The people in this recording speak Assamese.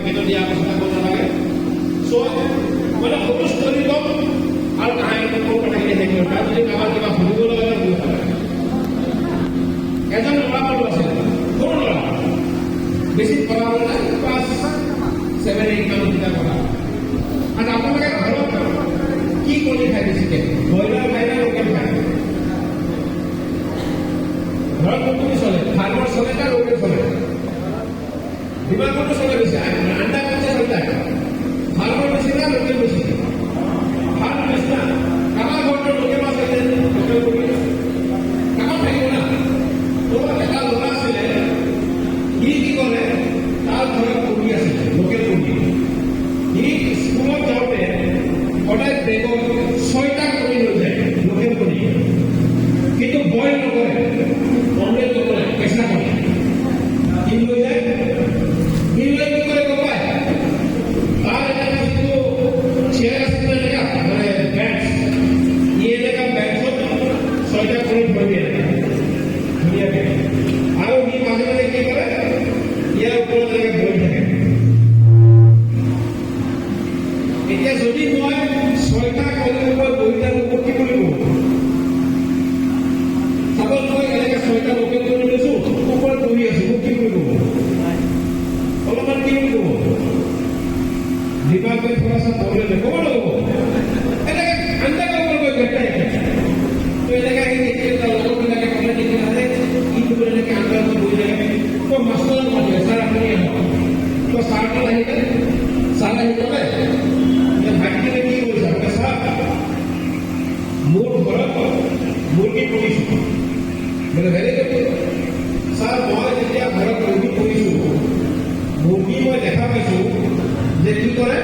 পেকেটত দিয়া অৱস্থা কৰিব নালাগে। চ' মানে সৰু ষ্টৰী কম আৰু কাহিনীটো কম কথাখিনি শেষ কৰিব। তাত যদি কাৰোবাৰ কিবা সুধিব লগা সুধিব পাৰে। এজন ল'ৰা মানুহ আছিলে, সৰু ল'ৰা, বেছি পঢ়া শুনা নাই, ক্লাছ 7-8 মানত কিতাপ পঢ়া। আৰু আপোনালোকে ঘৰত কি কণী খাই বেছিকে? ব্ৰইলাৰ খাই নে লোকেল খায়? ঘৰত কোনটো চলে? ফাৰ্মৰ চলে নে লোকেল চলে? বিমান কোনটো চলে বেছি? আণ্ডা কোনটো চলে? ফাৰ্মৰ বেছি না লোকেল বেছি? ফাৰ্ম বেছি না? কাৰোবাৰ ঘৰতো লোকেল মাছ আছে, লোকেল কণী কাৰোবাৰ থাকিব না। তো এটা ল'ৰা আছিলে, সি কি কৰে, তাৰ ঘৰত কণী আছিলে, লোকেল কণী। সি স্কুলত যাওঁতে সদায় বেগত 6টা কণী লৈ যায়, লোকেল কণী। কিন্তু বইল নকৰে, অমলেট নকৰে, কেঁচা কণী। কি লৈ যায়? সি লৈ কি কৰে গম পায়? তাৰ এটা যিটো চেয়াৰ আছিলে এনেকা, মানে বেঞ্চ, ই এনেকা বেঞ্চত 6টা কণী থৈ দিয়ে ধুনীয়াকে। আৰু সি মাজে মাজে কি কৰে, ইয়াৰ ওপৰত এনেকে বহি থাকে। এতিয়া যদি মই 6টা কণীৰ ওপৰত বহি থাকোঁ, মোক কি কৰিব? চাপজ মই এনেকে 6টা লোকেল কণী লৈছোঁ, ওপৰত বহি আছোঁ, মোক কি কৰিব? অলপমান কি কৰিব? দিমাগ में थोड़ा सा प्रॉब्लम है, कौन लोगों এনেকে আন্দা কাম করবে বেটাই তো এনেকে দেখতে লোক বিলাকে কমে দেখতে আরে কি করে এনেকে আন্দা তো বই লাগে তো মাস্টার মানে স্যার আপনি তো স্যার কে লাগে স্যার হিসেবে যে ভাইকে কি বলছে আপনি স্যার মোর ঘরত মুরগি পুহিছো মানে ভেরি গুড স্যার মই যেতিয়া ঘৰত মুৰগি পুহিছো মুৰগি মই দেখা পাইছো যে কি কৰে